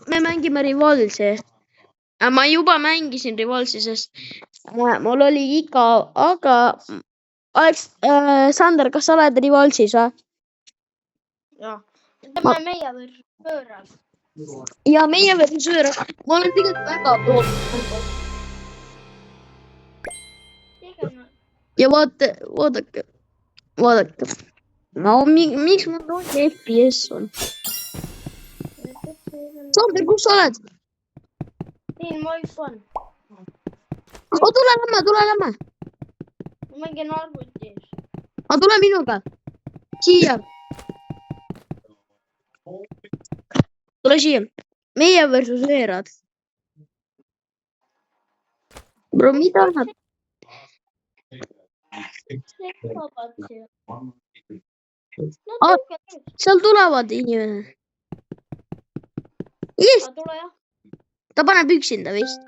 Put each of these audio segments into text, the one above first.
me mängime Rivalsi. Ma juba mängisin Rivalsi, sest mul oli igav, aga Sander, kas sa oled Rivalsis või? Jah. Tämä meie versus võõras. Ja meie versus võõras. Ma olen tegelikult väga toodud. Ja vaadake. No miks mul rohkem FPS on? Sander, kus sa oled? Siin ma üks on. Tule lämme. Ma mängin arvutis. Tule minuga. Siia. Tule siia. Meie versus veerad. Bro, mida nad? Seal tulevad inimene. Yes. Ta paneb üksinda vist.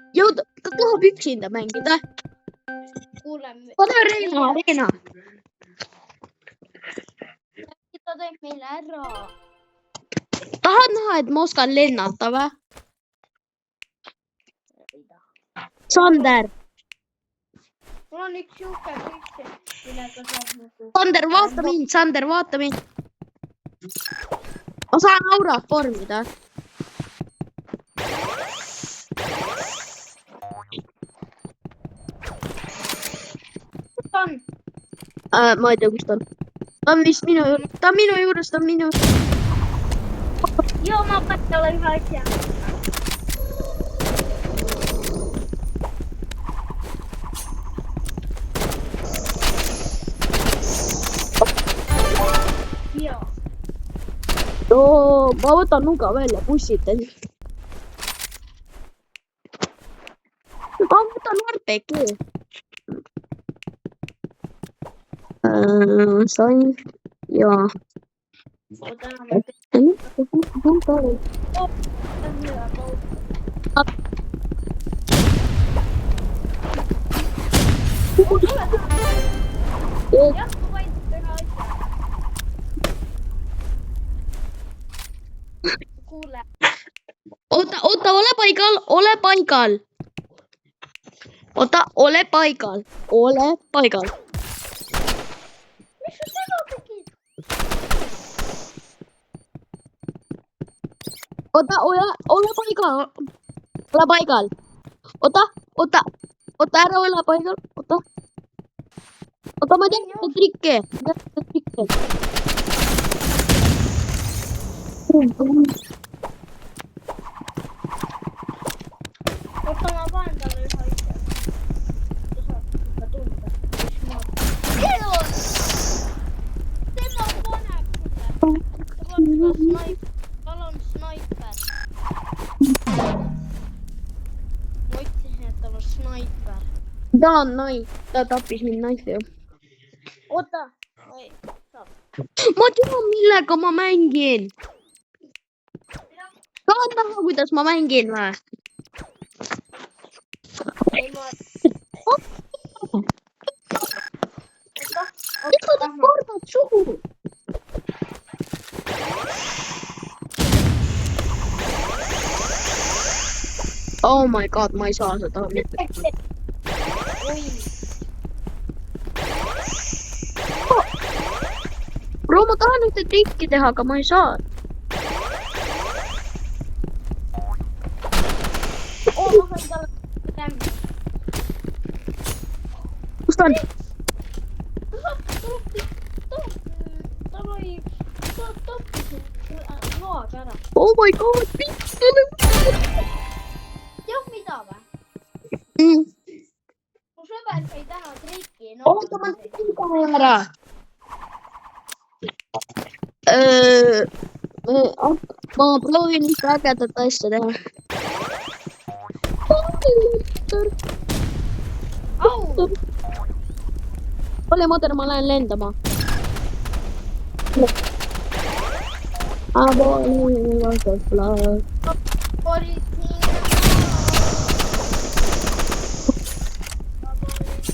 Ta tahab üksinda mängida. Pane Reena. Ta teeb meile ära. Tahad näha, et ma oskan lennata või? Sander. Mul on üks juhke pükse, millega saab nagu... Sander, vaata mind. Ma saan aurat formida. Kus ta on? Ma ei tea, kus ta on. Ta on vist minu juures. Ta on minu juures. Joo, ma panen talle ühe asja. Joo. Ma võtan nuga välja, pussitan. Ma võtan RPG. Sain. Jaa. Oota, ole paigal. Oota, ole paigal. Mis sa seda tegid? Oota, ole paigal. Oota, ära ole paigal. Oota, ma tean seda trikke. Oota, ma panen talle ühe asja. Ta saab ikka tunda. Tema paneb sulle. Tal on snaiper. Ma ütlesin, et tal on snaiper. Ta on naif. Ta tappis mind naifi. Oota. Ma tean, millega ma mängin. Tahad näha, kuidas ma mängin või? Miks sa teed kordad suhu? Oh my god, ma ei saa seda. Bro, ma tahan ühte trikki teha, aga ma ei saa. Kus ta on? Oh my god, piks tuli. Tead mida või? Mu sõber sai täna trikki. Oota, ma tegin ka ära. Ma proovin ühte ägedat asja teha. Ole moder, ma lähen lendama.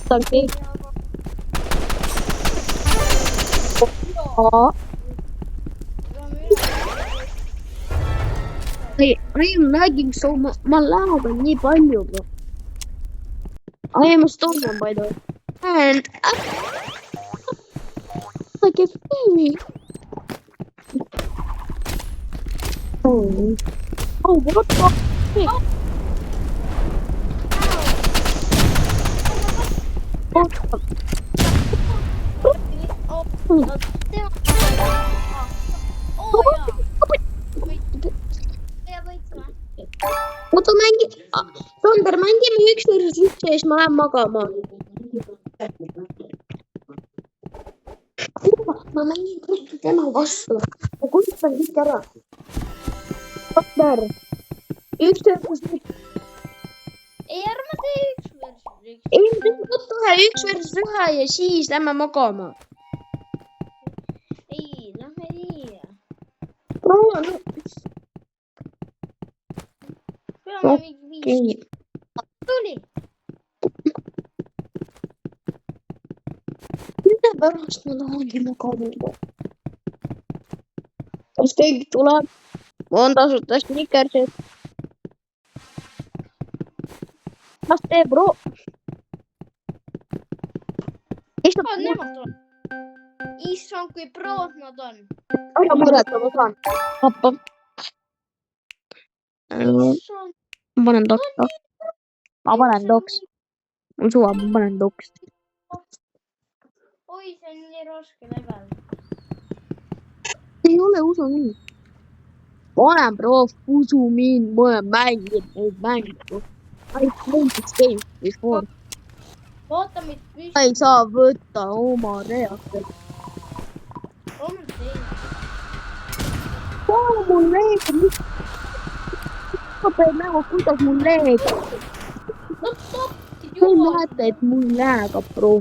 Tanki. I am lagging so much. Ma lagan nii palju, bro. I am Estonian, by the way. And like a free. Oh, what the heck? What the oota, Sander, mängime 1 versus 1 ja siis ma lähen magama. Ma mängin tõesti tema vastu. Ma kustutan kõik ära. Sander, 1 versus 1. ei, ärme tee 1 versus 1. ei, me teeme 1 versus 1 ja siis lähme magama. ei, lähme nii. peame mingi 5. tuli. mille pärast ma tahangi magama? Kas keegi tuleb? On tasuta Snickersid. Las tee, bro. Nemad tuleb. issand, kui prood nad on. Ära mureta, ma saan. Appa. issand. Ma panen toks. Ma panen toks. Mul suva, ma panen toks. oi, see on nii raske level. Ei ole, usu mind. Ma olen proov, usu mind, ma olen mänginud neid mänge. I played this game before. vaata meid püsti. Ma ei saa võtta oma reaktorit. on teil. Mul leegub. Ma pean näha, kuidas mul leegub. Te näete, et mul läheb, bro.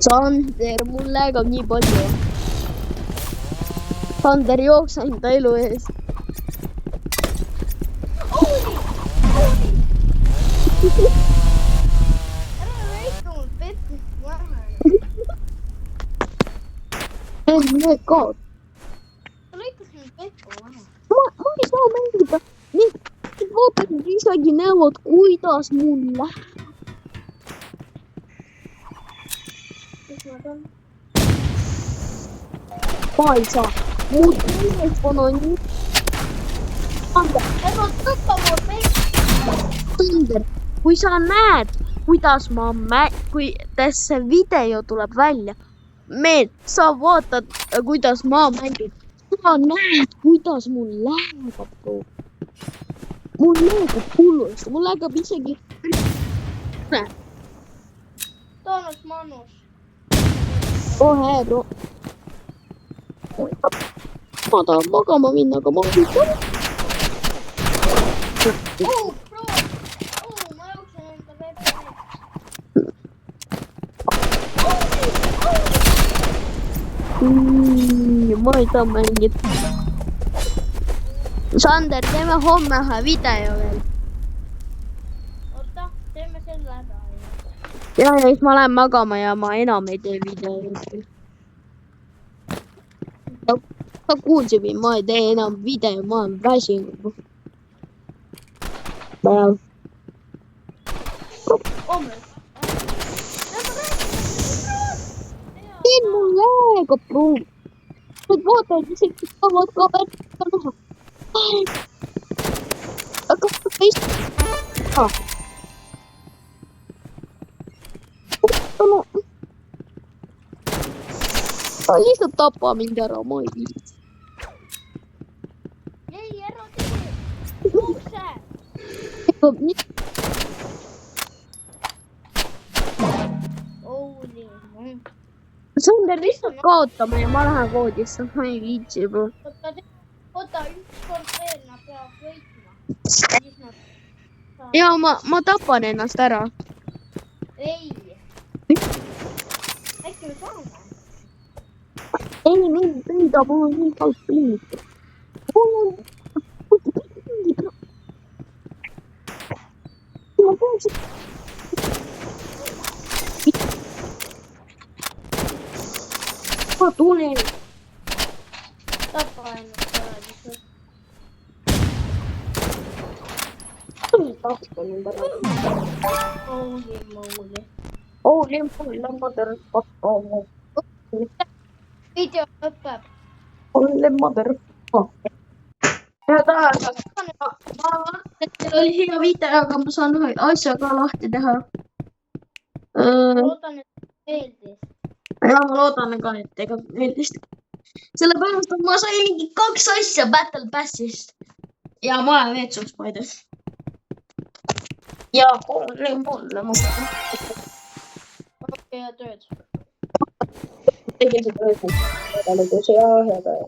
Sander, mul läheb nii palju. Sander, jookse enda elu ees. ära lõika mul petmist maha. Need kaod. sa lõikasid mul petku maha. Ma ei saa mängida. Need vaatad isegi näevad, kuidas mul läheb. mis nad on? Ma ei saa. Mu telefon on nii. Sander, ära tõsta mul petku. Sander, kui sa näed, kuidas kuidas see video tuleb välja, sa vaatad, kuidas ma mängin. Sa näed, kuidas mul läheb, bro. Mul läheb hullusti, mul läheb isegi. Toomas Manus. Kohe, bro. Ma tahan magama minna, aga ma ei saa. oh, bro. ma jooksen enda petku. Ma ei saa mängida. Sander, teeme homme ühe video veel. oota, teeme selle ära. Ja siis ma lähen magama ja ma enam ei tee videoid. Sa kuulsid mind, ma ei tee enam video, ma olen väsinud. Siin mul läheb, bro. Nüüd vaatad, isegi saavad ka värka näha. Aga teist... Ta lihtsalt tapa mind ära, ma ei viitsi. ei, ära tee. jookse. holy. Sander, lihtsalt kaotame ja ma lähen voodisse, ma ei viitsi juba. oota, ükskord veel nad peavad võitma. Ja ma tapan ennast ära. ei. äkki me saame? Ei, mind püüda, mul on nii halb piinlik. Mul on... Ma peaksin... ma tulen. Tapa ennast praegu. Holy moly. Video lõpeb. ja tahan, ma arvan, et teil oli hea video, aga ma saan ühe asja ka lahti teha. Loodan, et meeldis. ja ma loodan ka, et ega meeldis. Sellepärast, et ma sain mingi 2 asja Battle Passist. Ja majaveetsus, ma ei tea. Ja holy moly. Okei, ja tööd. Tegin seda öösel. Väga lõbus ja hea.